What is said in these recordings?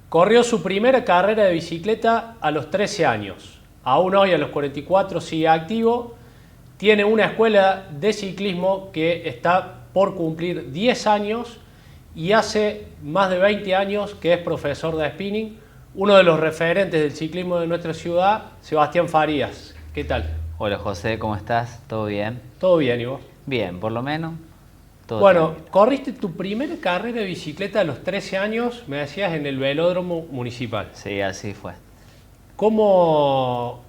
Corrió su primera carrera de bicicleta a los 13 años. Aún hoy, a los 44, sigue activo. Tiene una escuela de ciclismo que está por cumplir 10 años y hace más de 20 años que es profesor de spinning. Uno de los referentes del ciclismo de nuestra ciudad, Sebastián Farías. ¿Qué tal? Hola José, ¿cómo estás? ¿Todo bien? ¿Todo bien, y vos? Bien, por lo menos, todo Bueno, tranquilo. corriste tu primera carrera de bicicleta a los 13 años, me decías, en el velódromo municipal. Sí, así fue. ¿Cómo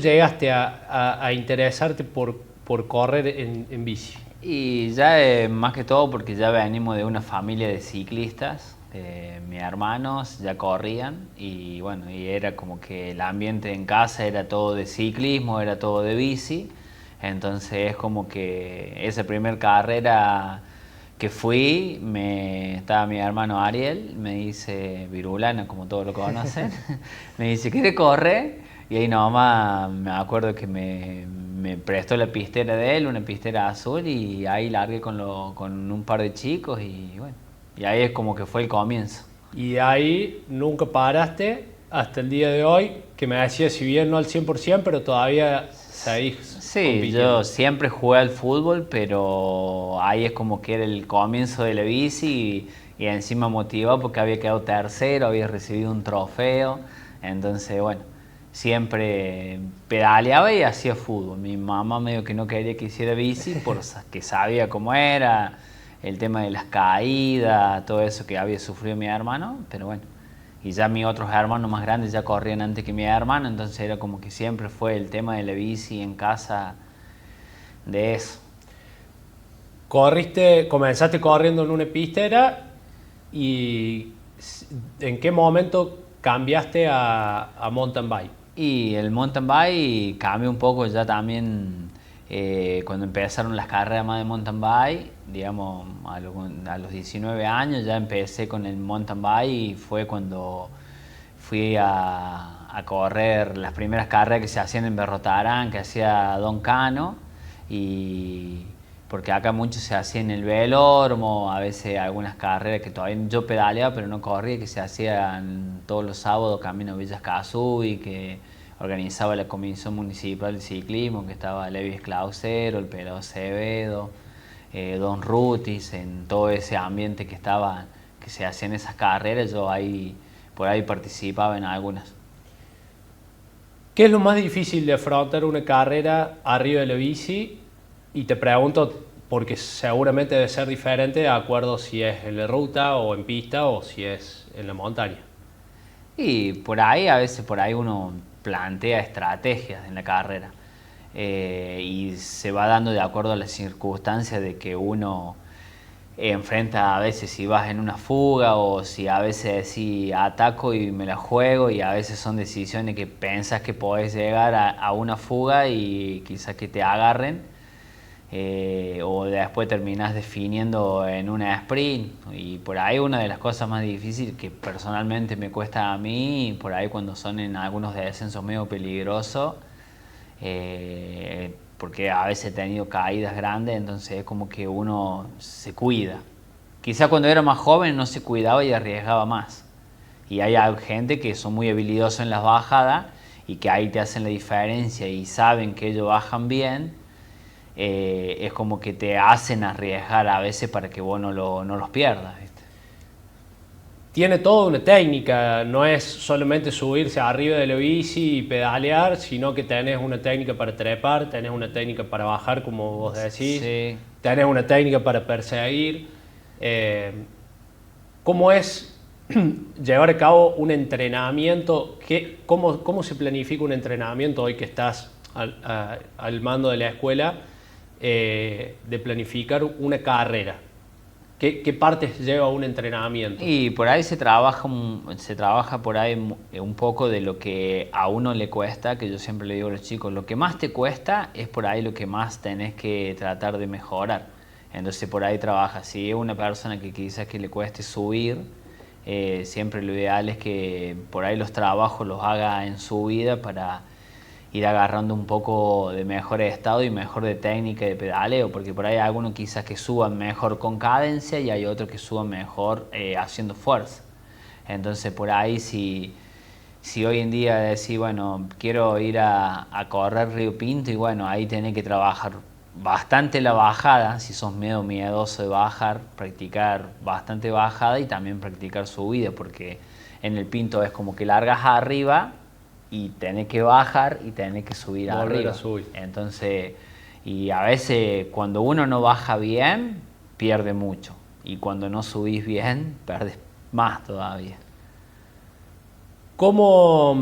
llegaste a interesarte por correr en bici? Y ya más que todo porque ya venimos de una familia de ciclistas, mis hermanos ya corrían y bueno, y era como que el ambiente en casa era todo de ciclismo, era todo de bici, entonces es como que esa primera carrera que fui, estaba mi hermano Ariel, me dice, Virulana, como todos lo conocen, me dice, ¿quieres correr? Y ahí nomás me acuerdo que me prestó la pistera de él, una pistera azul, y ahí largué con un par de chicos y bueno, y ahí es como que fue el comienzo. Y de ahí nunca paraste hasta el día de hoy, que me decías, si bien no al 100%, pero todavía seguís Sí, compitiendo. yo siempre jugué al fútbol, pero ahí es como que era el comienzo de la bici y encima motivado porque había quedado tercero, había recibido un trofeo, entonces bueno, siempre pedaleaba y hacía fútbol. Mi mamá medio que no quería que hiciera bici porque sabía cómo era, el tema de las caídas, todo eso que había sufrido mi hermano, pero bueno. Y ya mis otros hermanos más grandes ya corrían antes que mi hermano, entonces era como que siempre fue el tema de la bici en casa, de eso. Comenzaste corriendo en una pistera y ¿en qué momento cambiaste a mountain bike? Y el mountain bike cambió un poco ya también cuando empezaron las carreras más de mountain bike, digamos a los 19 años ya empecé con el mountain bike y fue cuando fui a correr las primeras carreras que se hacían en Berrotarán, que hacía Don Cano, y porque acá mucho se hacía en el velódromo, a veces algunas carreras que todavía yo pedaleaba pero no corría, que se hacían todos los sábados camino a Villas Casú y que organizaba la Comisión Municipal de Ciclismo, que estaba Levi Clausero, el Pelado Acevedo, Don Rutis, en todo ese ambiente que se hacían esas carreras, yo ahí por ahí participaba en algunas. ¿Qué es lo más difícil de afrontar una carrera arriba de la bici? Y te pregunto porque seguramente debe ser diferente de acuerdo si es en la ruta o en pista o si es en la montaña. Y por ahí, a veces por ahí uno plantea estrategias en la carrera y se va dando de acuerdo a las circunstancias de que uno enfrenta a veces si vas en una fuga o si a veces si ataco y me la juego y a veces son decisiones que pensas que podés llegar a una fuga y quizás que te agarren o después terminás definiendo en una sprint y por ahí una de las cosas más difíciles que personalmente me cuesta a mí por ahí cuando son en algunos descensos medio peligrosos porque a veces he tenido caídas grandes, entonces es como que uno se cuida. Quizá cuando era más joven no se cuidaba y arriesgaba más. Y hay gente que son muy habilidosos en las bajadas y que ahí te hacen la diferencia y saben que ellos bajan bien, es como que te hacen arriesgar a veces para que vos no los pierdas, ¿viste? Tiene toda una técnica, no es solamente subirse arriba de la bici y pedalear, sino que tenés una técnica para trepar, tenés una técnica para bajar, como vos decís, Sí. tenés una técnica para perseguir. Eh, ¿Cómo es llevar a cabo un entrenamiento? ¿Cómo se planifica un entrenamiento hoy que estás al mando de la escuela de planificar una carrera? ¿Qué partes lleva un entrenamiento? Y por ahí se trabaja por ahí un poco de lo que a uno le cuesta, que yo siempre le digo a los chicos, lo que más te cuesta es por ahí lo que más tenés que tratar de mejorar. Entonces por ahí trabaja. Si es una persona que quizás que le cueste subir, siempre lo ideal es que por ahí los trabajos los haga en subida para ir agarrando un poco de mejor estado y mejor de técnica de pedaleo, porque por ahí hay algunos quizás que suban mejor con cadencia y hay otros que suban mejor haciendo fuerza. Entonces por ahí si hoy en día decís, bueno, quiero ir a correr Río Pinto y bueno, ahí tenés que trabajar bastante la bajada, si sos medio miedoso de bajar, practicar bastante bajada y también practicar subida, porque en el Pinto es como que largas arriba y tenés que bajar y tenés que subir arriba. Entonces, y a veces cuando uno no baja bien, pierde mucho. Y cuando no subís bien, perdés más todavía. ¿Cómo,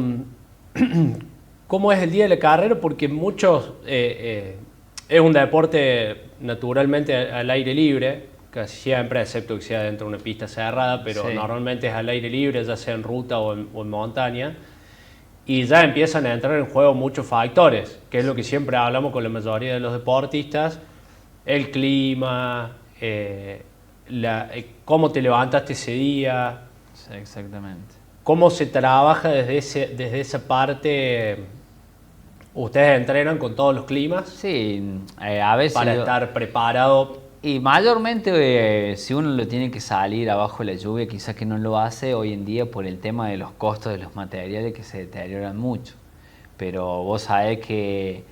cómo es el día de la carrera? Porque muchos... es un deporte naturalmente al aire libre, casi siempre, excepto que sea dentro de una pista cerrada, pero sí, normalmente es al aire libre, ya sea en ruta o en montaña. Y ya empiezan a entrar en juego muchos factores, que es lo que siempre hablamos con la mayoría de los deportistas: el clima, cómo te levantaste ese día. Sí, exactamente. ¿Cómo se trabaja desde esa parte? ¿Ustedes entrenan con todos los climas? Sí, a veces... Para estar preparado. Y mayormente si uno lo tiene que salir abajo de la lluvia, quizás que no lo hace hoy en día por el tema de los costos de los materiales que se deterioran mucho. Pero vos sabés que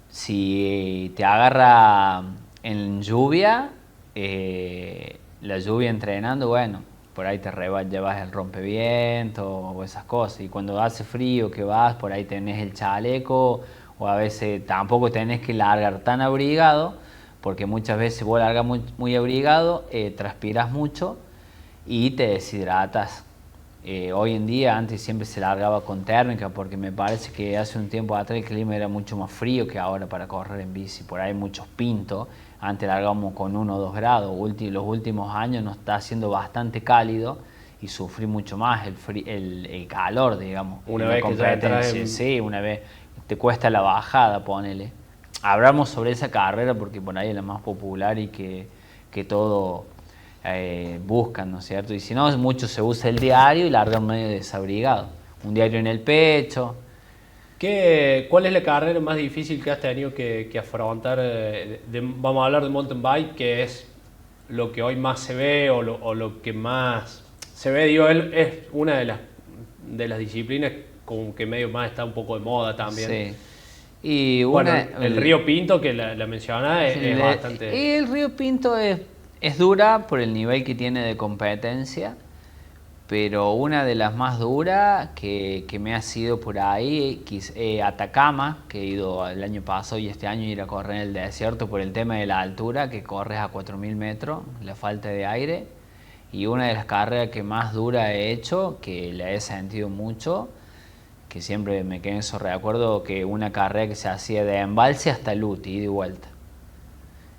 si te agarra en lluvia, la lluvia entrenando, bueno, por ahí te llevas el rompeviento o esas cosas. Y cuando hace frío que vas, por ahí tenés el chaleco, o a veces tampoco tenés que largar tan abrigado, porque muchas veces vos largas muy abrigado, transpiras mucho y te deshidratas. Hoy en día, antes siempre se largaba con térmica, porque me parece que hace un tiempo atrás el clima era mucho más frío que ahora para correr en bici. Por ahí muchos pintos, antes largábamos con 1 o 2 grados, los últimos años nos está haciendo bastante cálido y sufrí mucho más el calor, digamos. Una vez que ya entras en... Sí, una vez te cuesta la bajada, ponele. Hablamos sobre esa carrera porque por ahí es la más popular y que todo buscan, ¿no es cierto? Y si no, mucho se usa el diario y largan medio desabrigado. Un diario en el pecho. ¿Cuál es la carrera más difícil que has tenido que afrontar? Vamos a hablar de mountain bike, que es lo que hoy más se ve o lo que más se ve. Digo, es una de las disciplinas como que medio más está un poco de moda también. Sí. Y bueno, el Río Pinto, que la mencionaba, es bastante... El Río Pinto es dura por el nivel que tiene de competencia, pero una de las más duras que me ha sido por ahí, Atacama, que he ido el año pasado y este año ir a correr en el desierto por el tema de la altura, que corres a 4000 metros, la falta de aire, y una de las carreras que más dura he hecho, que la he sentido mucho, que siempre me quedé en eso. Recuerdo que una carrera que se hacía de Embalse hasta Luti, ida y vuelta,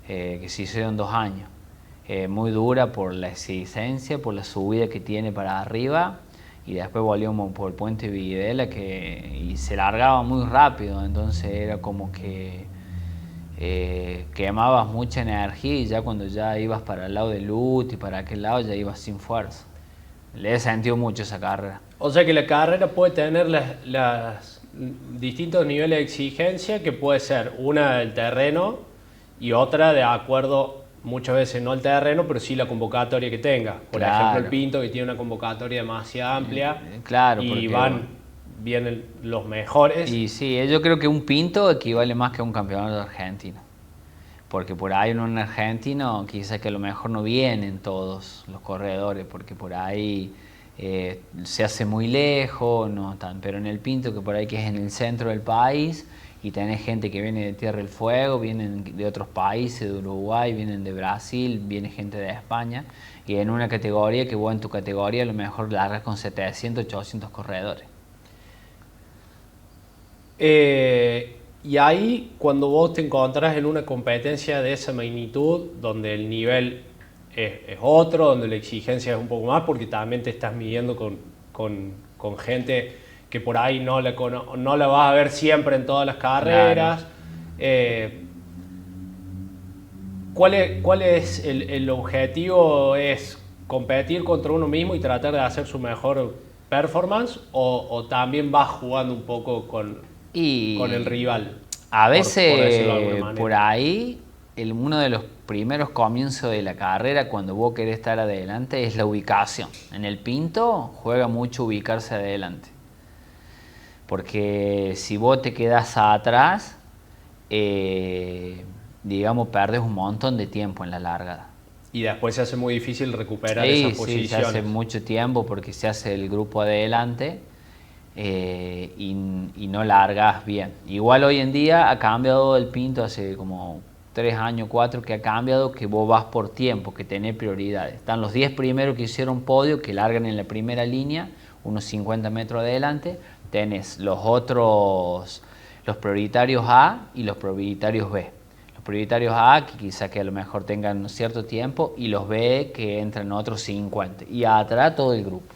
que se hicieron 2 años. Muy dura por la exigencia, por la subida que tiene para arriba, y después volvíamos por el puente Videla y se largaba muy rápido, entonces era como que quemabas mucha energía y ya cuando ya ibas para el lado de Luti y para aquel lado ya ibas sin fuerza. Le he sentido mucho esa carrera. O sea que la carrera puede tener las distintos niveles de exigencia, que puede ser una del terreno y otra de acuerdo muchas veces no el terreno, pero sí la convocatoria que tenga. Por ejemplo, el Pinto, que tiene una convocatoria demasiado amplia, claro, y vienen los mejores. Y sí, yo creo que un Pinto equivale más que a un campeonato argentino. Porque por ahí en un argentino quizás que a lo mejor no vienen todos los corredores, porque por ahí se hace muy lejos, no tan, pero en el Pinto, que por ahí que es en el centro del país, y tenés gente que viene de Tierra del Fuego, vienen de otros países, de Uruguay, vienen de Brasil, viene gente de España, y en una categoría que vos en tu categoría a lo mejor largas con 700, 800 corredores. Y ahí, cuando vos te encontrás en una competencia de esa magnitud, donde el nivel es otro, donde la exigencia es un poco más, porque también te estás midiendo con gente que por ahí no la vas a ver siempre en todas las carreras. Claro. ¿Cuál es el objetivo? ¿Es competir contra uno mismo y tratar de hacer su mejor performance? ¿O también vas jugando un poco con el rival? A veces por ahí uno de los primeros comienzos de la carrera, cuando vos querés estar adelante, es la ubicación. En el Pinto juega mucho ubicarse adelante. Porque si vos te quedás atrás, digamos, perdes un montón de tiempo en la largada. Y después se hace muy difícil recuperar esas posiciones. Sí, se hace mucho tiempo porque se hace el grupo adelante y no largas bien. Igual hoy en día ha cambiado el Pinto, hace como 3 años, 4, que ha cambiado, que vos vas por tiempo, que tenés prioridades. Están los 10 primeros que hicieron podio, que largan en la primera línea, unos 50 metros adelante. Tenés los otros, los prioritarios A y los prioritarios B. Prioritarios A, que quizá que a lo mejor tengan cierto tiempo, y los B, que entran otros 50. Y atrás todo el grupo.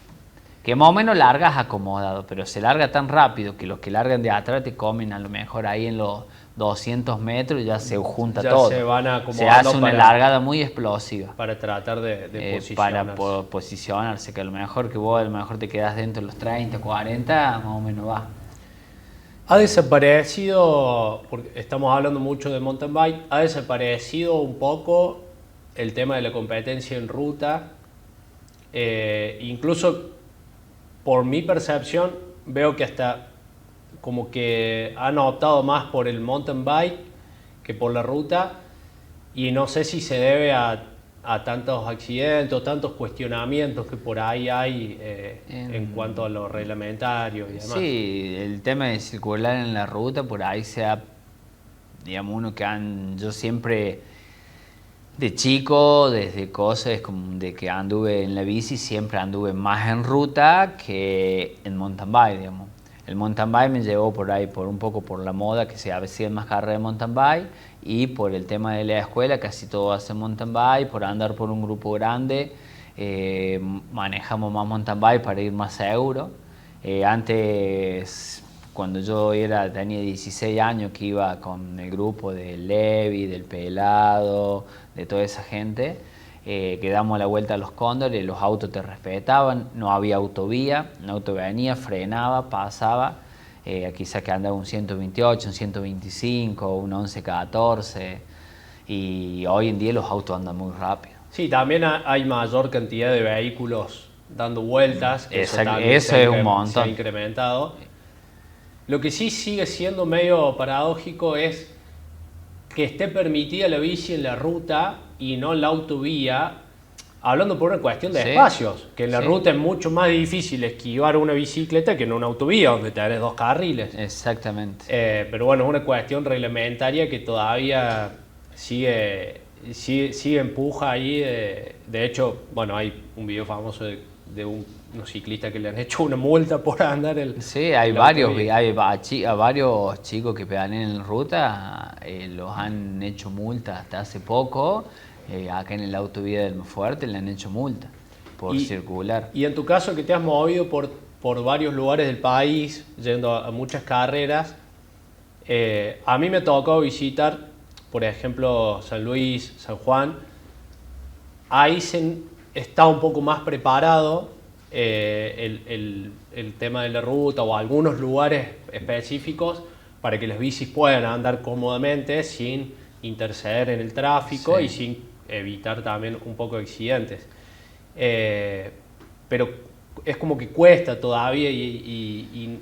Que más o menos largas acomodado, pero se larga tan rápido que los que largan de atrás te comen a lo mejor ahí en los 200 metros, ya se junta ya todo. Se van acomodando. Se hace una largada muy explosiva. Para tratar de posicionarse. Para posicionarse, que a lo mejor que vos te quedás dentro de los 30, 40, más o menos va. Ha desaparecido, porque estamos hablando mucho de mountain bike, ha desaparecido un poco el tema de la competencia en ruta. Incluso por mi percepción veo que hasta como que han optado más por el mountain bike que por la ruta, y no sé si se debe a tantos accidentes, tantos cuestionamientos que por ahí hay en cuanto a lo reglamentario y demás. Sí, el tema de circular en la ruta, por ahí sea, digamos, yo siempre, de chico, desde cosas como de que anduve en la bici, siempre anduve más en ruta que en mountain bike, digamos. El mountain bike me llevó por ahí, un poco por la moda, que se hacían más carreras de mountain bike, y por el tema de la escuela, casi todo hace mountain bike, por andar por un grupo grande, manejamos más mountain bike para ir más seguro. Antes, cuando yo tenía 16 años, que iba con el grupo del Levi, del Pelado, de toda esa gente, que damos la vuelta a los Cóndores, los autos te respetaban, no había autovía, un auto venía, frenaba, pasaba, quizás que andaba un 128, un 125, un 1114, y hoy en día los autos andan muy rápido. Sí, también hay mayor cantidad de vehículos dando vueltas, que eso es un montón. Se ha incrementado. Lo que sí sigue siendo medio paradójico es que esté permitida la bici en la ruta y no en la autovía, hablando por una cuestión de espacios, que en la ruta es mucho más difícil esquivar una bicicleta que en una autovía donde tenés 2 carriles. Exactamente. Pero bueno, es una cuestión reglamentaria que todavía sigue empuja ahí. De hecho, bueno, hay un video famoso de unos ciclistas que le han hecho una multa por andar hay varios chicos que pedalean en ruta, los han hecho multa hasta hace poco. Acá en el autovía del Fuerte le han hecho multa por circular. Y en tu caso, que te has movido por varios lugares del país, yendo a muchas carreras, a mí me tocó visitar, por ejemplo, San Luis, San Juan. Ahí está un poco más preparado el tema de la ruta, o algunos lugares específicos para que las bicis puedan andar cómodamente sin interceder en el tráfico y sin evitar también un poco de accidentes. Pero es como que cuesta todavía y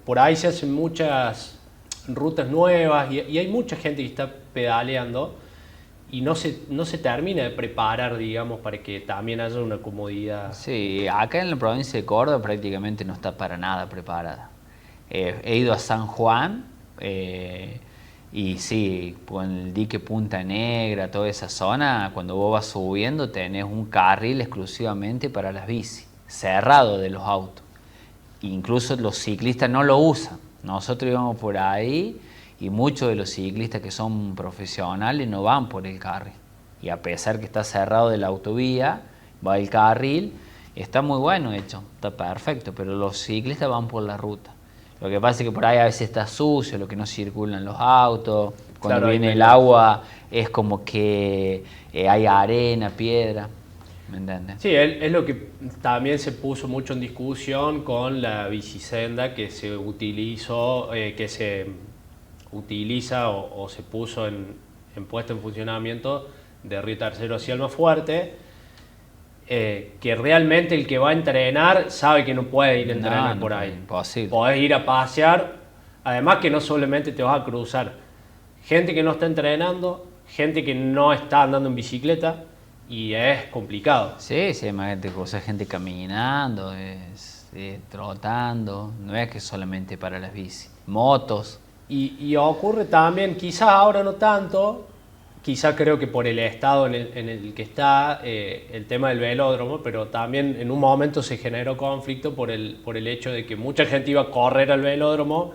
por ahí se hacen muchas rutas nuevas y hay mucha gente que está pedaleando y no se termina de preparar, digamos, para que también haya una comodidad. Sí, acá en la provincia de Córdoba prácticamente no está para nada preparada. He ido a San Juan y sí, con el dique Punta Negra, toda esa zona, cuando vos vas subiendo tenés un carril exclusivamente para las bicis, cerrado de los autos. Incluso los ciclistas no lo usan. Nosotros íbamos por ahí y muchos de los ciclistas que son profesionales no van por el carril. Y a pesar que está cerrado de la autovía, va el carril, está muy bueno hecho, está perfecto, pero los ciclistas van por la ruta. Lo que pasa es que por ahí a veces está sucio, lo que no circulan los autos, cuando viene el agua es como que hay arena, piedra, ¿me entiendes? Sí, es lo que también se puso mucho en discusión con la bicisenda que se utilizó, que se utiliza o se puso en en puesta en funcionamiento de Río Tercero hacia el Almafuerte, que realmente el que va a entrenar sabe que no puede ir a entrenar por ahí. Imposible. Podés ir a pasear, además que no solamente te vas a cruzar gente que no está entrenando, gente que no está andando en bicicleta, y es complicado. Sí, sí, imagínate, gente caminando, trotando, no es que solamente para las bicis, motos. Y ocurre también, quizás ahora no tanto, quizás creo que por el estado en el que está el tema del velódromo, pero también en un momento se generó conflicto por el hecho de que mucha gente iba a correr al velódromo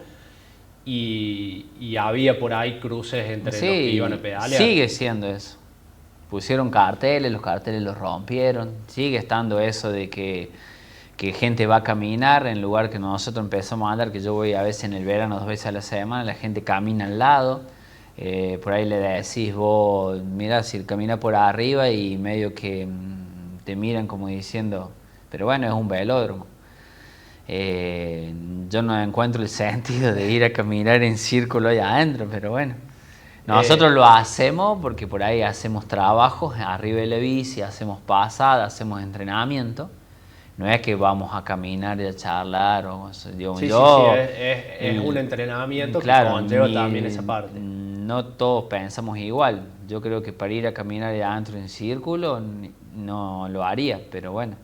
y había por ahí cruces entre los que iban a pedalear. Sigue siendo eso. Pusieron carteles, los carteles los rompieron, sigue estando eso de que gente va a caminar en lugar que nosotros empezamos a andar, que yo voy a veces en el verano 2 veces a la semana, la gente camina al lado, por ahí le decís vos, mira, si camina por arriba y medio que te miran como diciendo, pero bueno, es un velódromo. Yo no encuentro el sentido de ir a caminar en círculo allá adentro, pero bueno. Nosotros lo hacemos porque por ahí hacemos trabajos arriba de la bici, hacemos pasadas, hacemos entrenamiento. No es que vamos a caminar y a charlar. Es un entrenamiento, claro, que conlleva también esa parte. No todos pensamos igual. Yo creo que para ir a caminar adentro en círculo no lo haría, pero bueno,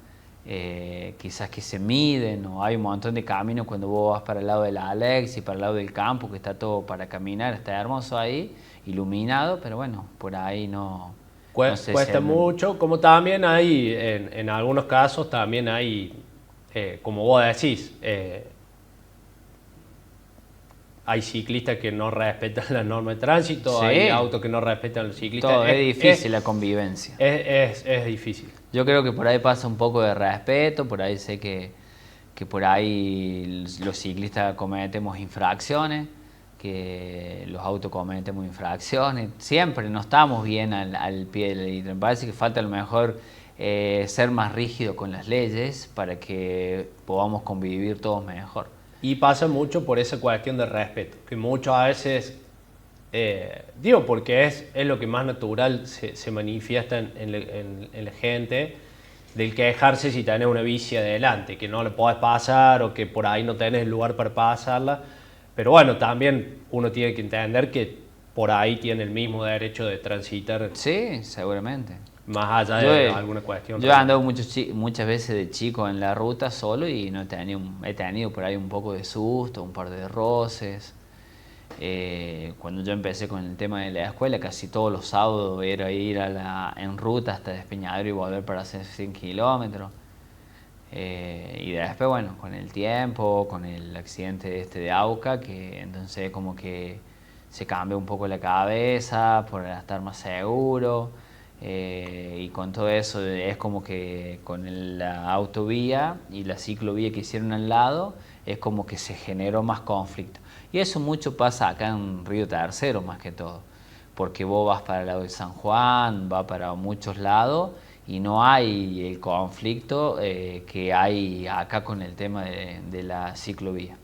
quizás que se miden, o hay un montón de caminos cuando vos vas para el lado de la Alex y para el lado del campo, que está todo para caminar, está hermoso ahí, iluminado, pero bueno, por ahí no sé Cuesta mucho, como también hay, en algunos casos también hay, como vos decís, hay ciclistas que no respetan la norma de tránsito, sí. Hay autos que no respetan los ciclistas. Todo, es difícil la convivencia. Es difícil. Yo creo que por ahí pasa un poco de respeto, por ahí sé que por ahí los ciclistas cometemos infracciones, que los autos cometemos infracciones, siempre no estamos bien al pie de la letra. Me parece que falta a lo mejor ser más rígido con las leyes para que podamos convivir todos mejor. Y pasa mucho por esa cuestión de respeto, que muchas veces, porque es lo que más natural se manifiesta en la gente, del quejarse si tenés una bici adelante, que no le podés pasar o que por ahí no tenés el lugar para pasarla. Pero bueno, también uno tiene que entender que por ahí tiene el mismo derecho de transitar. Sí, seguramente. Más allá de alguna cuestión. Yo he andado muchas veces de chico en la ruta solo y he tenido por ahí un poco de susto, un par de roces. Cuando yo empecé con el tema de la escuela, casi todos los sábados era ir en ruta hasta Despeñadero y volver para hacer 100 kilómetros. Y después, bueno, con el tiempo, con el accidente de AUCA, que entonces como que se cambió un poco la cabeza por estar más seguro. Y con todo eso es como que con la autovía y la ciclovía que hicieron al lado, es como que se generó más conflicto. Y eso mucho pasa acá en Río Tercero más que todo, porque vos vas para el lado de San Juan, vas para muchos lados, y no hay el conflicto que hay acá con el tema de la ciclovía.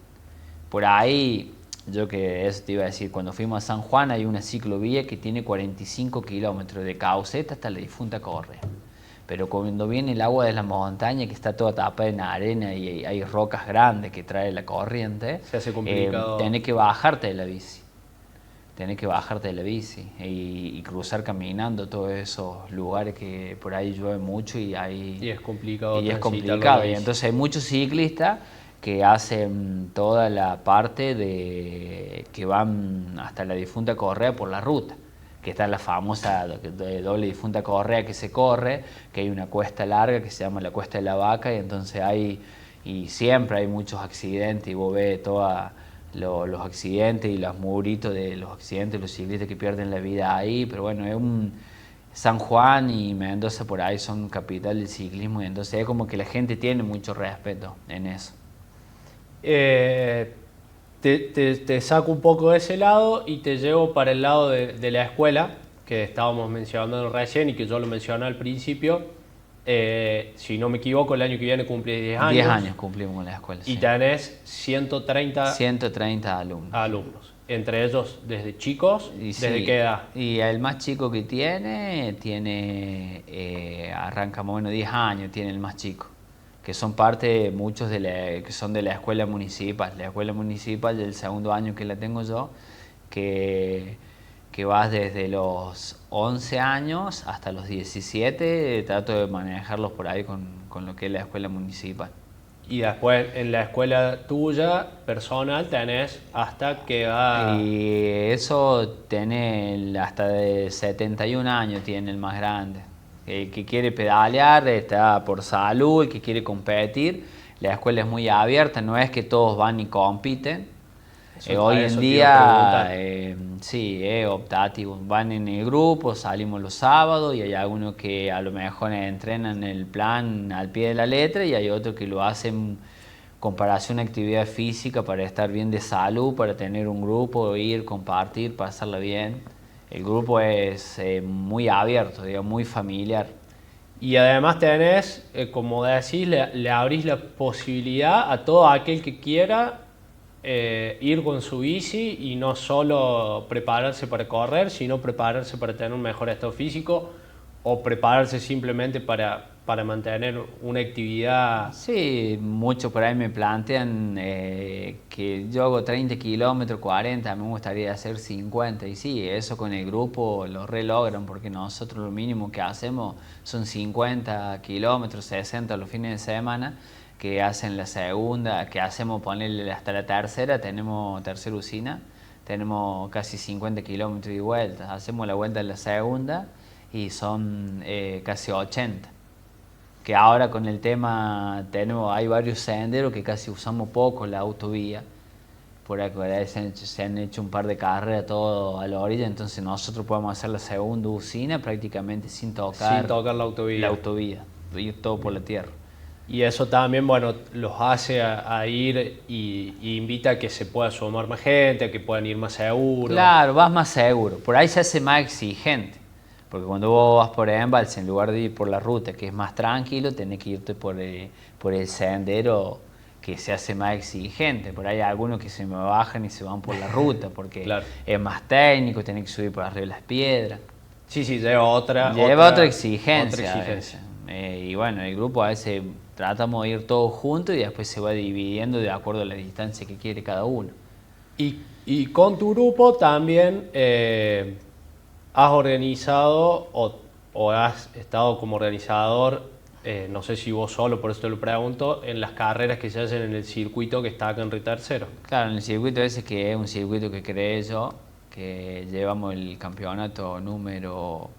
Por ahí, eso te iba a decir, cuando fuimos a San Juan hay una ciclovía que tiene 45 kilómetros de Cauceta hasta la difunta Correa. Pero cuando viene el agua de la montaña, que está toda tapada en arena y hay rocas grandes que trae la corriente, se hace complicado. Tenés que bajarte de la bici. Y cruzar caminando todos esos lugares que por ahí llueve mucho y es complicado. Y entonces hay muchos ciclistas que hacen toda la parte que van hasta la difunta Correa por la ruta, que está la famosa de doble difunta Correa que se corre, que hay una cuesta larga que se llama la Cuesta de la Vaca, y entonces siempre hay muchos accidentes, y vos ves todos los accidentes y los muritos de los accidentes, los ciclistas que pierden la vida ahí. Pero bueno, San Juan y Mendoza por ahí son capital del ciclismo, y entonces es como que la gente tiene mucho respeto en eso. Te saco un poco de ese lado y te llevo para el lado de la escuela, que estábamos mencionando recién y que yo lo mencioné al principio. Si no me equivoco, el año que viene cumple 10 años. 10 años cumplimos en la escuela. Y sí. tenés 130 alumnos. entre ellos desde chicos? Y ¿Desde sí, qué edad? y el más chico que arranca más o menos 10 años, tiene el más chico, que son parte, muchos que son de la escuela municipal. La escuela municipal del segundo año que la tengo yo, que, que vas desde los 11 años hasta los 17, trato de manejarlos por ahí con lo que es la escuela municipal. Y después en la escuela tuya, personal, tenés hasta que va... Y eso tiene hasta de 71 años, tiene el más grande. El que quiere pedalear está por salud, el que quiere competir. La escuela es muy abierta, no es que todos van y compiten. Hoy en día, sí, es optativo. Van en el grupo, salimos los sábados y hay algunos que a lo mejor entrenan el plan al pie de la letra y hay otros que lo hacen comparación actividad física para estar bien de salud, para tener un grupo, ir, compartir, pasarla bien. El grupo es muy abierto, digamos, muy familiar. Y además tenés, como decís, le abrís la posibilidad a todo aquel que quiera ir con su bici y no solo prepararse para correr, sino prepararse para tener un mejor estado físico o prepararse simplemente para mantener una actividad. Sí, muchos por ahí me plantean que yo hago 30 kilómetros, 40, a mí me gustaría hacer 50 y sí, eso con el grupo lo relogran porque nosotros lo mínimo que hacemos son 50 kilómetros, 60 los fines de semana, que hacen la segunda, que hacemos ponerle hasta la tercera, tenemos tercera usina, tenemos casi 50 kilómetros de vuelta, hacemos la vuelta en la segunda y son casi 80. Que ahora con el tema hay varios senderos que casi usamos poco la autovía, por ahí se han hecho un par de carreras todo a la orilla, entonces nosotros podemos hacer la segunda usina prácticamente sin tocar La autovía. Ir todo por la tierra. Y eso también, bueno, los hace a ir y invita a que se pueda sumar más gente, a que puedan ir más seguros. Claro, vas más seguro. Por ahí se hace más exigente. Porque cuando vos vas por embalse, en lugar de ir por la ruta, que es más tranquilo, tenés que irte por el sendero que se hace más exigente. Por ahí hay algunos que se me bajan y se van por la ruta, porque claro, es más técnico, tenés que subir por arriba de las piedras. Sí, lleva otra exigencia. Y bueno, el grupo a veces tratamos de ir todos juntos y después se va dividiendo de acuerdo a la distancia que quiere cada uno. Y con tu grupo también has organizado o has estado como organizador, no sé si vos solo, por eso te lo pregunto, en las carreras que se hacen en el circuito que está acá en Ruta Tercero. Claro, en el circuito ese, que es un circuito que creé yo, que llevamos el campeonato número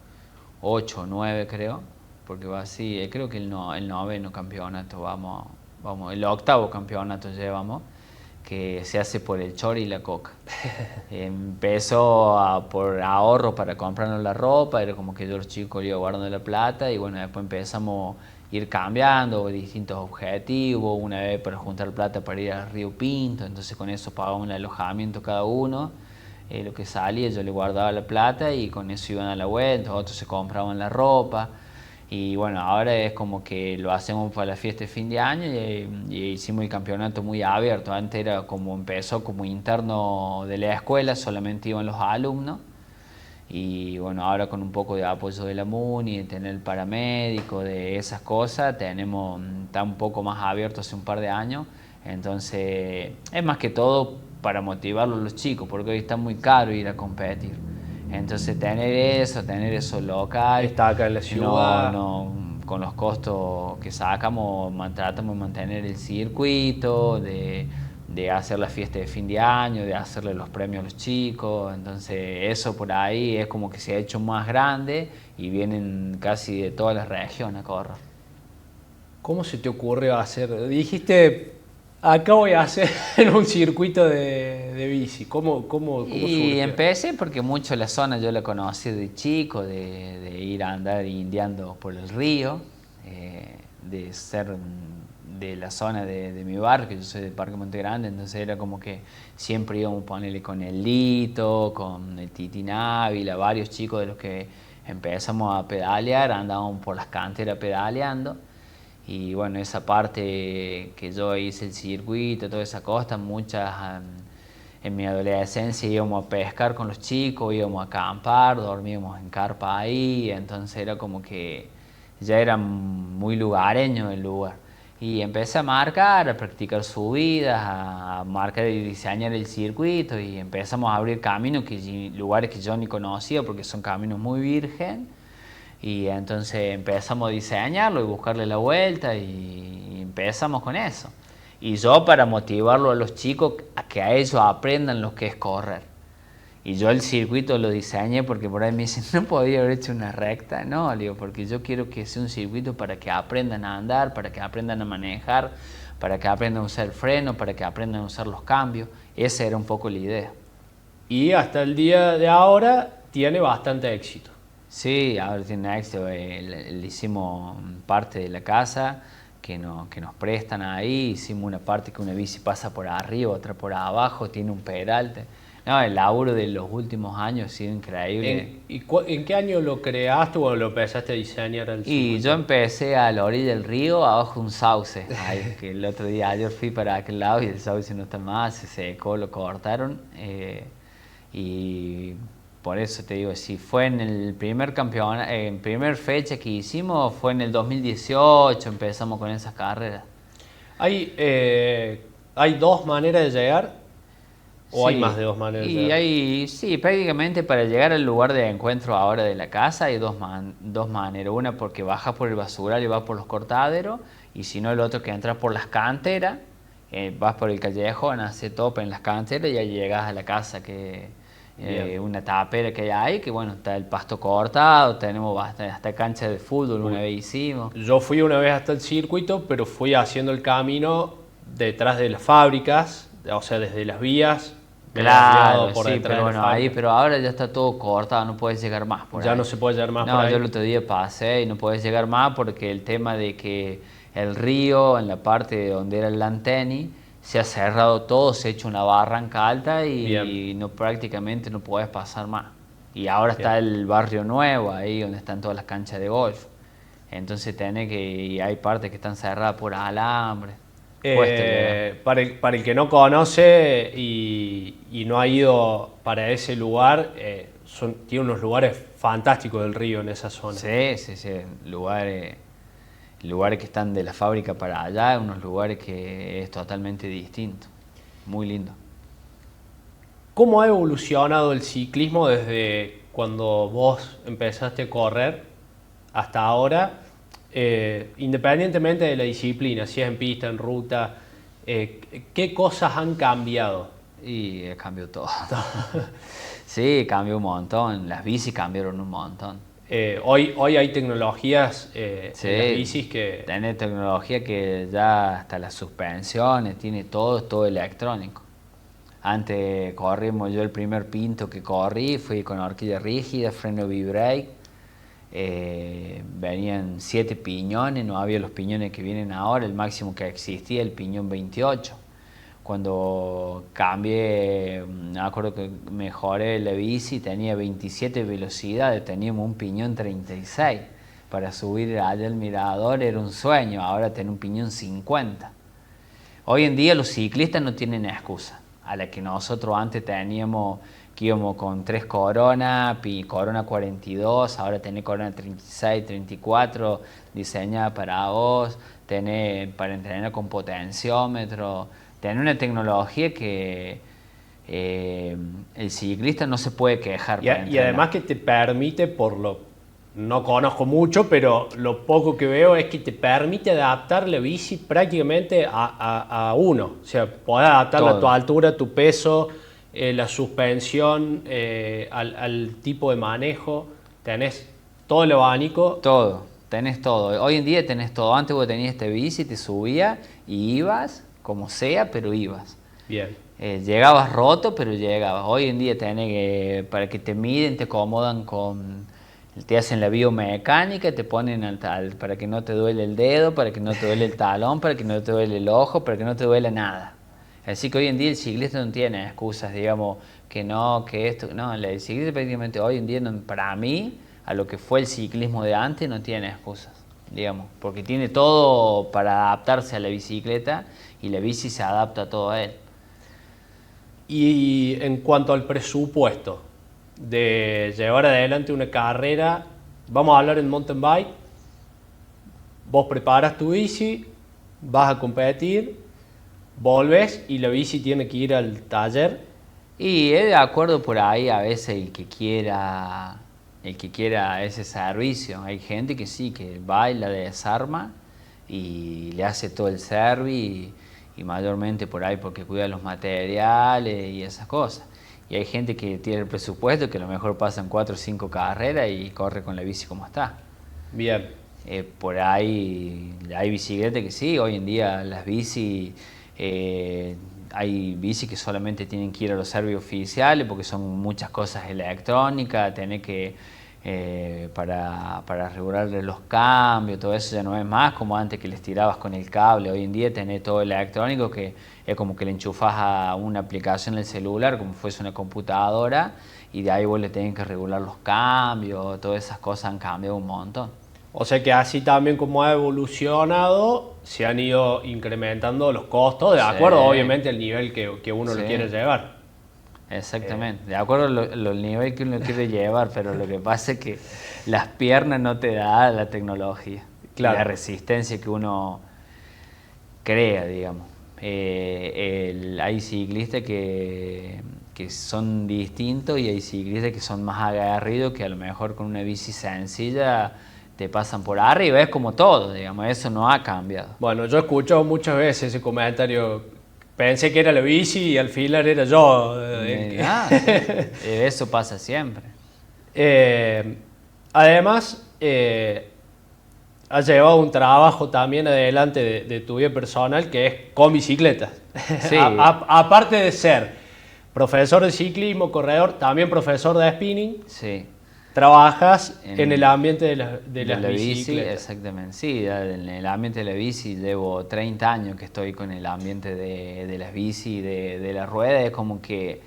8 o 9 creo, porque va así, creo que el noveno campeonato vamos, el octavo campeonato llevamos, que se hace por el chori y la coca. Empezó por ahorro para comprarnos la ropa, era como que yo los chicos iba guardando la plata y bueno, después empezamos a ir cambiando distintos objetivos, una vez para juntar plata para ir al Río Pinto, entonces con eso pagábamos el alojamiento cada uno, lo que salía yo le guardaba la plata y con eso iban a la vuelta, otros se compraban la ropa. Y bueno, ahora es como que lo hacemos para la fiesta de fin de año y hicimos el campeonato muy abierto. Antes era como empezó como interno de la escuela, solamente iban los alumnos. Y bueno, ahora con un poco de apoyo de la MUNI, de tener el paramédico, de esas cosas, está un poco más abierto hace un par de años. Entonces es más que todo para motivarlos los chicos, porque hoy está muy caro ir a competir. Entonces tener eso local, está acá en la ciudad, con los costos que sacamos, tratamos de mantener el circuito, de hacer la fiesta de fin de año, de hacerle los premios a los chicos, entonces eso por ahí es como que se ha hecho más grande y vienen casi de todas las regiones a correr. ¿Cómo se te ocurrió hacer? Dijiste, acá voy a hacer un circuito de bici. ¿Cómo surgió? Empecé porque mucho la zona yo la conocí de chico, de ir a andar indiando por el río, de ser de la zona de mi barrio, que yo soy del Parque Monte Grande, entonces era como que siempre íbamos a ponerle con el Lito, con el Titi Ávila, varios chicos de los que empezamos a pedalear, andábamos por las canteras pedaleando. Y bueno, esa parte que yo hice el circuito, toda esa costa, muchas en mi adolescencia íbamos a pescar con los chicos, íbamos a acampar, dormíamos en carpa ahí, entonces era como que ya era muy lugareño el lugar. Y empecé a marcar, a practicar subidas, a marcar y diseñar el circuito y empezamos a abrir caminos, lugares que yo ni conocía porque son caminos muy virgen. Y entonces empezamos a diseñarlo y buscarle la vuelta y empezamos con eso. Y yo para motivarlo a los chicos a que a ellos aprendan lo que es correr. Y yo el circuito lo diseñé porque por ahí me dicen, ¿no podía haber hecho una recta? No, le digo, porque yo quiero que sea un circuito para que aprendan a andar, para que aprendan a manejar, para que aprendan a usar el freno, para que aprendan a usar los cambios. Esa era un poco la idea. Y hasta el día de ahora tiene bastante éxito. Sí, ahora tiene éxito. Le hicimos parte de la casa que nos prestan ahí. Hicimos una parte que una bici pasa por arriba, otra por abajo, tiene un peralte. No, el laburo de los últimos años ha sido increíble. ¿En qué año lo creaste o lo empezaste a diseñar? Y yo empecé a la orilla del río, abajo de un sauce. Ahí, que el otro día, ayer fui para aquel lado y el sauce no está más, se secó, lo cortaron. Y por eso te digo, si fue en el primer campeonato, en primer fecha que hicimos, fue en el 2018, empezamos con esas carreras. ¿Hay dos maneras de llegar? ¿O Sí, hay más de dos maneras de y llegar? sí, prácticamente para llegar al lugar de encuentro ahora de la casa hay dos maneras. Una porque bajas por el basural y vas por los cortaderos, y si no el otro que entras por las canteras, vas por el callejón, hace tope en las canteras y ya llegas a la casa, que una tapera que hay ahí, que bueno, está el pasto cortado, tenemos hasta cancha de fútbol, una vez hicimos. Yo fui una vez hasta el circuito, pero fui haciendo el camino detrás de las fábricas, o sea, desde las vías. Claro, por sí, detrás pero de la bueno, fábrica. pero ahora ya está todo cortado, no puedes llegar más por Ya ahí. no se puede llegar más por No, ahí. yo el otro día pasé y no puedes llegar más porque el tema de que el río, en la parte donde era el Lanteni, se ha cerrado todo, se ha hecho una barranca alta y no, prácticamente no puedes pasar más. Y ahora está el barrio nuevo, ahí donde están todas las canchas de golf. Entonces y hay partes que están cerradas por alambre. Para el que no conoce y no ha ido para ese lugar, tiene unos lugares fantásticos del río en esa zona. Sí, lugares que están de la fábrica para allá, unos lugares que es totalmente distinto, muy lindo. ¿Cómo ha evolucionado el ciclismo desde cuando vos empezaste a correr hasta ahora? Independientemente de la disciplina, si es en pista, en ruta, ¿qué cosas han cambiado? Y cambió todo. Sí, cambió un montón, las bicis cambiaron un montón. Hoy hay tecnologías Sí, en las bicis que... Tiene tecnología que ya hasta las suspensiones, tiene todo electrónico. Antes corrimos, yo el primer pinto que corrí fui con horquilla rígida, freno V-brake. Venían 7 piñones, no había los piñones que vienen ahora, el máximo que existía el piñón 28. Cuando cambié, me acuerdo que mejoré la bici, tenía 27 velocidades, teníamos un piñón 36. Para subir allá al mirador era un sueño, ahora tengo un piñón 50. Hoy en día los ciclistas no tienen excusa, a la que nosotros antes teníamos, que íbamos con 3 Corona, Corona 42, ahora tenés Corona 36, 34, diseñada para vos, tenés para entrenar con potenciómetro, tenés una tecnología que el ciclista no se puede quejar. Y además que te permite, no conozco mucho, pero lo poco que veo es que te permite adaptar la bici prácticamente a uno. O sea, podés adaptarla a tu altura, tu peso, la suspensión, al tipo de manejo. Tenés todo el abanico. Tenés todo. Hoy en día tenés todo. Antes vos tenías esta bici, te subías y ibas, como sea, pero ibas. Bien. Llegabas roto, pero llegabas. Hoy en día para que te miden, te acomodan te hacen la biomecánica, te ponen para que no te duele el dedo, para que no te duele el talón, para que no te duele el ojo, para que no te duele nada. Así que hoy en día el ciclista no tiene excusas, digamos, que esto. No, el ciclista prácticamente hoy en día, para mí, a lo que fue el ciclismo de antes, no tiene excusas, digamos, porque tiene todo para adaptarse a la bicicleta y la bici se adapta a todo a él. Y en cuanto al presupuesto de llevar adelante una carrera, vamos a hablar en mountain bike, vos preparas tu bici, vas a competir, volves y la bici tiene que ir al taller. Y es de acuerdo por ahí a veces el que quiera ese servicio. Hay gente que sí, que va y la desarma y le hace todo el service y mayormente por ahí porque cuida los materiales y esas cosas. Y hay gente que tiene el presupuesto que a lo mejor pasan 4 o 5 carreras y corre con la bici como está. Bien. Por ahí hay bicicletas que sí, hoy en día las bici, hay bici que solamente tienen que ir a los servicios oficiales porque son muchas cosas electrónicas, tener que, para regularle los cambios, todo eso ya no es más como antes que les tirabas con el cable. Hoy en día tenés todo electrónico que es como que le enchufas a una aplicación en el celular como fuese una computadora y de ahí vos le tenés que regular los cambios, todas esas cosas han cambiado un montón. O sea que así también como ha evolucionado, se han ido incrementando los costos, de acuerdo obviamente al nivel que uno lo quiere llevar. Exactamente, de acuerdo al nivel que uno quiere llevar, pero lo que pasa es que las piernas no te da la tecnología, claro. La resistencia que uno crea, digamos. Hay ciclistas que son distintos y hay ciclistas que son más aguerridos que a lo mejor con una bici sencilla te pasan por arriba, es como todo, digamos, eso no ha cambiado. Bueno, yo he escuchado muchas veces ese comentario, pensé que era la bici y al final era yo. Sí. Eso pasa siempre. Además, has llevado un trabajo también adelante de tu vida personal que es con bicicletas. Sí. Aparte de ser profesor de ciclismo, corredor, también profesor de spinning. Sí. Trabajas en el ambiente de las la bici, bicicletas. exactamente, sí, en el ambiente de la bici llevo 30 años que estoy con el ambiente de las bici, de la rueda, es como que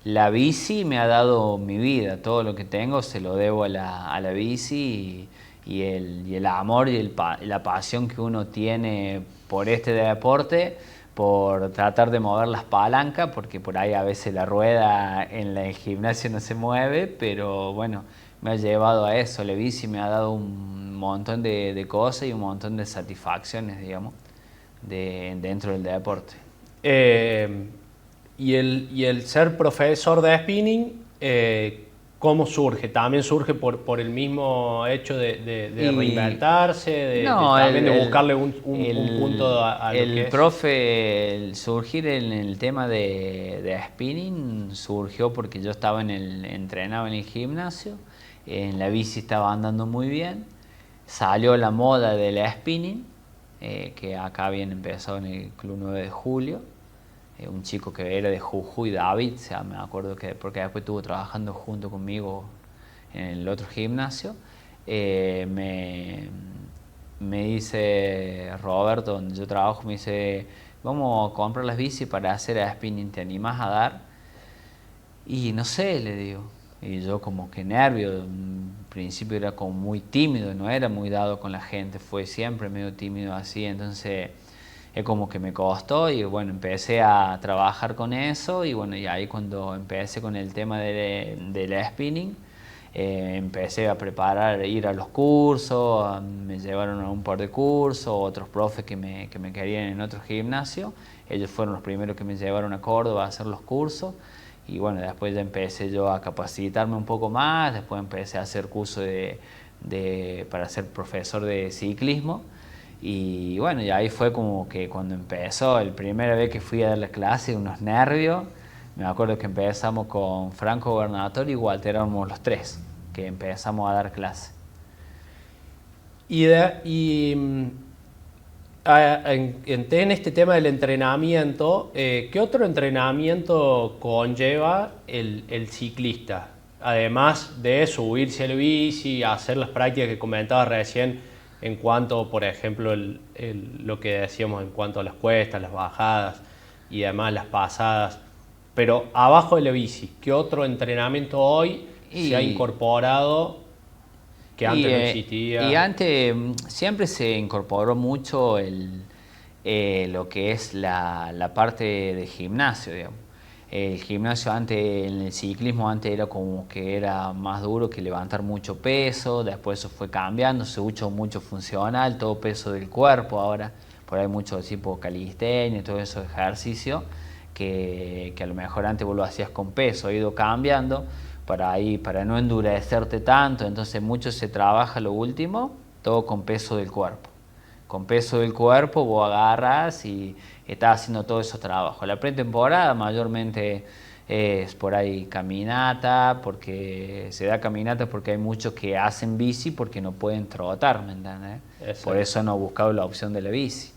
la bici me ha dado mi vida, todo lo que tengo se lo debo a la bici y el amor y la pasión que uno tiene por este deporte, por tratar de mover las palancas, porque por ahí a veces la rueda en el gimnasio no se mueve, pero bueno, me ha llevado a eso. La bici me ha dado un montón de cosas y un montón de satisfacciones, digamos, dentro del deporte. Y el ser profesor de spinning, ¿cómo surge? ¿También surge por el mismo hecho de reinventarse, también de buscarle un punto a lo que es? El profe, el surgir en el tema de spinning surgió porque yo estaba entrenaba en el gimnasio, en la bici estaba andando muy bien, salió la moda del spinning, que acá habían empezado en el Club 9 de Julio, un chico que era de Jujuy, David, o sea, me acuerdo que porque después estuvo trabajando junto conmigo en el otro gimnasio, me dice Roberto, donde yo trabajo, me dice, vamos a comprar las bicis para hacer spinning, ¿te animás a dar? Y no sé, le digo, y yo como que nervio, en principio era como muy tímido, no era muy dado con la gente, fue siempre medio tímido así, entonces es como que me costó y bueno, empecé a trabajar con eso y bueno, y ahí cuando empecé con el tema del spinning, empecé a preparar, ir a los cursos, me llevaron a un par de cursos, otros profes que me querían en otro gimnasio, ellos fueron los primeros que me llevaron a Córdoba a hacer los cursos y bueno, después ya empecé yo a capacitarme un poco más, después empecé a hacer cursos para ser profesor de ciclismo. Y bueno, y ahí fue como que cuando empezó, la primera vez que fui a dar la clase, unos nervios. Me acuerdo que empezamos con Franco Gobernador y Walter, éramos los tres que empezamos a dar clase. En este tema del entrenamiento, ¿qué otro entrenamiento conlleva el ciclista? Además de subirse al bici, hacer las prácticas que comentabas recién en cuanto, por ejemplo, lo que decíamos en cuanto a las cuestas, las bajadas y además las pasadas. Pero abajo de la bici, ¿qué otro entrenamiento hoy se ha incorporado que antes no existía? Y antes siempre se incorporó mucho lo que es la parte de gimnasio, digamos. El gimnasio antes, en el ciclismo antes era como que era más duro que levantar mucho peso, después eso fue cambiando, se usó mucho funcional, todo peso del cuerpo ahora, por ahí mucho tipo calistenia, todo eso ejercicio, que a lo mejor antes vos lo hacías con peso, ha ido cambiando para no endurecerte tanto, entonces mucho se trabaja lo último, todo con peso del cuerpo. Con peso del cuerpo vos agarras y estás haciendo todo esos trabajos. La pretemporada mayormente es por ahí caminata, porque se da caminata porque hay muchos que hacen bici porque no pueden trotar, ¿me entiendes? Por eso no he buscado la opción de la bici.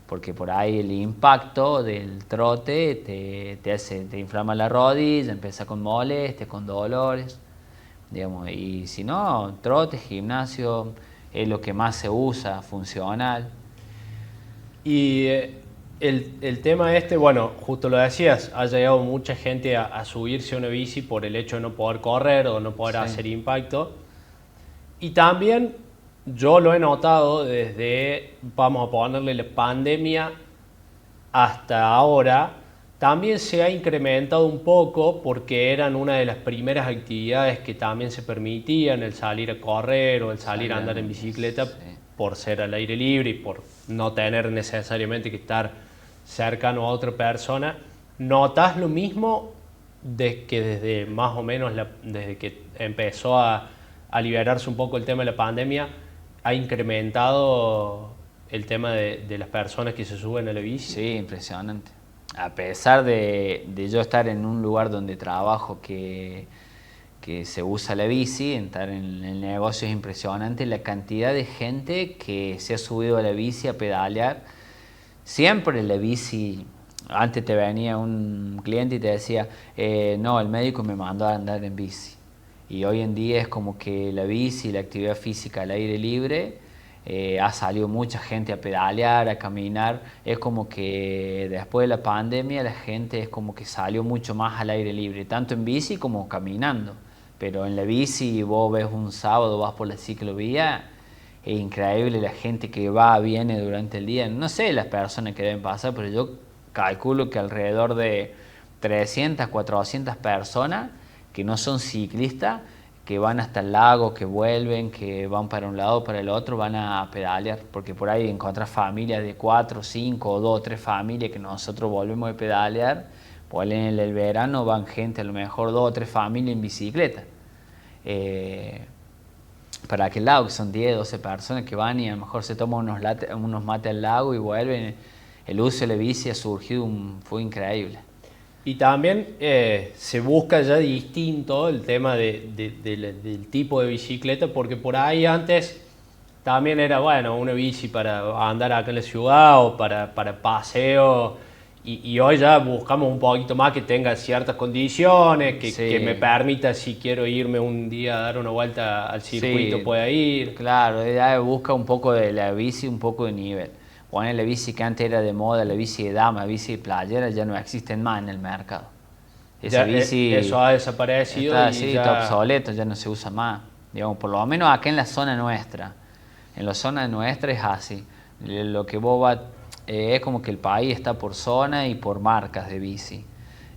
Porque por ahí el impacto del trote te inflama la rodilla, empieza con molestias, con dolores, digamos. Y si no, trote, gimnasio es lo que más se usa, funcional. Y el tema este, bueno, justo lo decías, ha llegado mucha gente a subirse a una bici por el hecho de no poder correr o no poder Sí. hacer impacto. Y también yo lo he notado desde, vamos a ponerle la pandemia hasta ahora, también se ha incrementado un poco porque eran una de las primeras actividades que también se permitían, el salir a correr o el salir a andar en bicicleta, Sí. por ser al aire libre y por no tener necesariamente que estar cercano a otra persona. ¿Notas lo mismo que desde más o menos desde que empezó a liberarse un poco el tema de la pandemia, ha incrementado el tema de las personas que se suben a la bici? Sí, impresionante. A pesar de yo estar en un lugar donde trabajo que se usa la bici, estar en el negocio es impresionante la cantidad de gente que se ha subido a la bici a pedalear. Siempre la bici, antes te venía un cliente y te decía, no, el médico me mandó a andar en bici. Y hoy en día es como que la bici, la actividad física al aire libre, ha salido mucha gente a pedalear, a caminar. Es como que después de la pandemia la gente es como que salió mucho más al aire libre, tanto en bici como caminando. Pero en la bici vos ves un sábado, vas por la ciclovía, es increíble la gente que va, viene durante el día. No sé las personas que deben pasar, pero yo calculo que alrededor de 300, 400 personas que no son ciclistas, que van hasta el lago, que vuelven, que van para un lado o para el otro, van a pedalear, porque por ahí encontrás familias de 4, 5 o 2, 3 familias que nosotros volvemos a pedalear, pues en el verano van gente, a lo mejor 2 o 3 familias en bicicleta. Para aquel lado, que son 10, 12 personas que van y a lo mejor se toman unos mates al lago y vuelven. El uso de la bici ha surgido, fue increíble. Y también se busca ya distinto el tema del tipo de bicicleta, porque por ahí antes también era, bueno, una bici para andar acá en la ciudad o para paseo, y hoy ya buscamos un poquito más que tenga ciertas condiciones, Sí. que me permita, si quiero irme un día a dar una vuelta al circuito, Sí, pueda ir. claro, ella busca un poco de la bici, un poco de nivel. Poner la bici que antes era de moda, la bici de dama, la bici de playera, ya no existen más en el mercado. Esa Ya, bici eso ha desaparecido está y así, ya... está obsoleto, ya no se usa más. Digamos, por lo menos acá en la zona nuestra. En la zona nuestra es así. Lo que vos vas, es como que el país está por zona y por marcas de bici.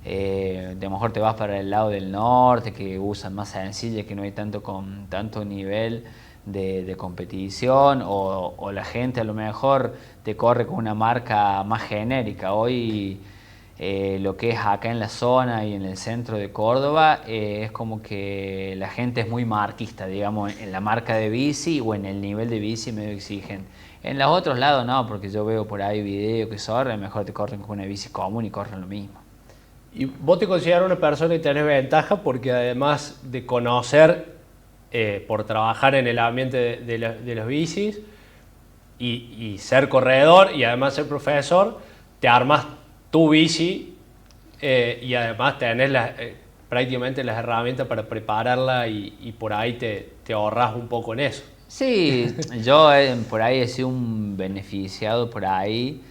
De lo mejor te vas para el lado del norte, que usan más sencilla, que no hay tanto nivel de competición, o la gente a lo mejor te corre con una marca más genérica. Hoy lo que es acá en la zona y en el centro de Córdoba es como que la gente es muy marquista, digamos, en la marca de bici o en el nivel de bici medio exigente. En los otros lados no, porque yo veo por ahí videos que corren, mejor te corren con una bici común y corren lo mismo. Y vos te consideras una persona que tenés ventaja porque además de conocer, por trabajar en el ambiente de los bicis y ser corredor y además ser profesor, te armas tu bici y además tenés prácticamente las herramientas para prepararla y por ahí te ahorras un poco en eso. Sí, yo por ahí he sido un beneficiado por ahí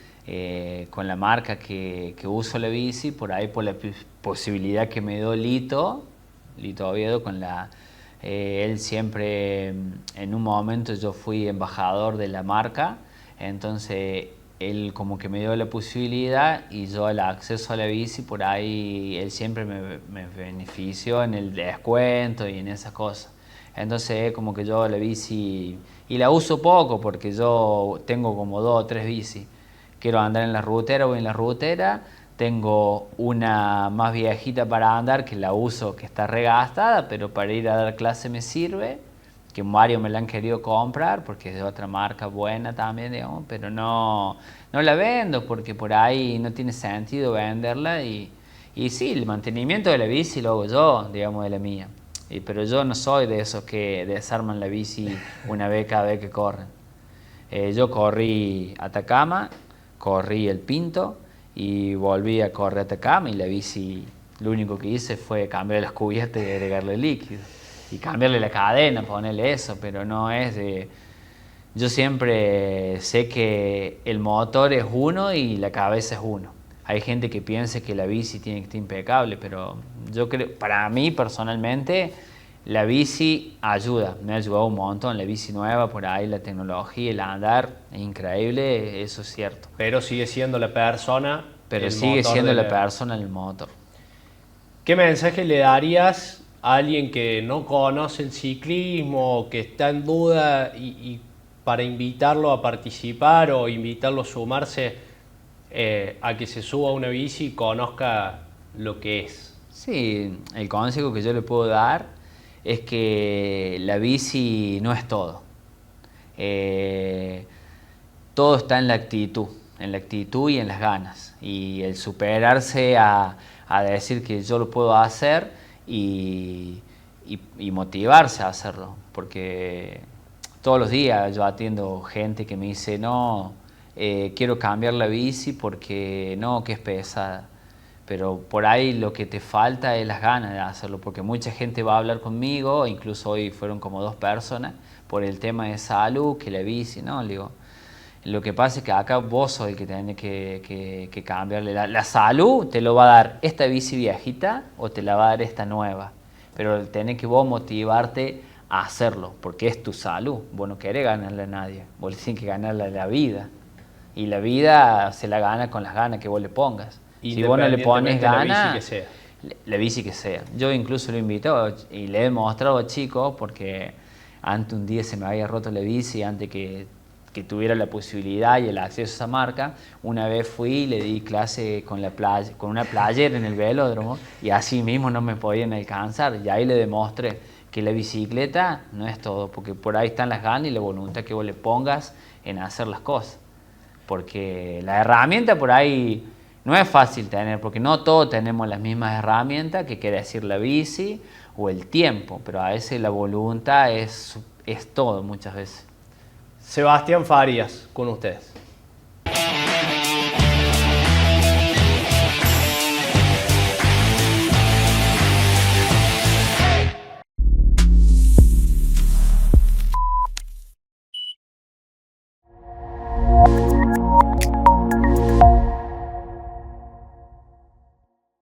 con la marca que uso la bici, por ahí por la posibilidad que me dio Lito Oviedo con él siempre, en un momento yo fui embajador de la marca, entonces él como que me dio la posibilidad y yo el acceso a la bici, por ahí él siempre me benefició en el descuento y en esas cosas. Entonces como que yo la bici, y la uso poco porque yo tengo como 2 o 3 bicis. Quiero andar en la rutera, voy en la rutera, tengo una más viejita para andar que la uso, que está regastada, pero para ir a dar clase me sirve, que Mario me la han querido comprar porque es de otra marca buena también, digamos, pero no la vendo porque por ahí no tiene sentido venderla y sí, el mantenimiento de la bici lo hago yo, digamos, de la mía. Pero yo no soy de esos que desarman la bici una vez cada vez que corren. Yo corrí Atacama, corrí el Pinto y volví a correr Atacama y la bici, lo único que hice fue cambiar las cubiertas y agregarle líquido. Y cambiarle la cadena, ponerle eso, pero no es de... Yo siempre sé que el motor es uno y la cabeza es uno. Hay gente que piensa que la bici tiene que estar impecable, pero yo creo, para mí personalmente, la bici ayuda, me ha ayudado un montón. La bici nueva, por ahí, la tecnología, el andar, es increíble, eso es cierto. Pero sigue siendo la persona. Pero sigue siendo la persona en el motor. ¿Qué mensaje le darías a alguien que no conoce el ciclismo, que está en duda y para invitarlo a participar o invitarlo a sumarse a que se suba a una bici y conozca lo que es? Sí, el consejo que yo le puedo dar es que la bici no es todo. Todo está en la actitud y en las ganas. Y el superarse a decir que yo lo puedo hacer y motivarse a hacerlo. Porque todos los días yo atiendo gente que me dice, no, quiero cambiar la bici porque no, que es pesada. Pero por ahí lo que te falta es las ganas de hacerlo, porque mucha gente va a hablar conmigo, incluso hoy fueron como 2 personas, por el tema de salud, que la bici, ¿no? Le digo, lo que pasa es que acá vos sos el que tenés que cambiarle. La salud te lo va a dar esta bici viejita o te la va a dar esta nueva, pero tenés que vos motivarte a hacerlo, porque es tu salud. Vos no querés ganarle a nadie, vos tienes que ganarle a la vida. Y la vida se la gana con las ganas que vos le pongas. Si vos no le pones ganas, la bici que sea. Yo incluso lo invito y le he mostrado a chicos, porque antes un día se me había roto la bici, antes que tuviera la posibilidad y el acceso a esa marca. Una vez fui y le di clase con una playera en el velódromo y así mismo no me podían alcanzar. Y ahí le demostré que la bicicleta no es todo, porque por ahí están las ganas y la voluntad que vos le pongas en hacer las cosas. Porque la herramienta por ahí no es fácil tener, porque no todos tenemos las mismas herramientas, que quiere decir la bici o el tiempo, pero a veces la voluntad es todo muchas veces. Sebastián Farías, con ustedes.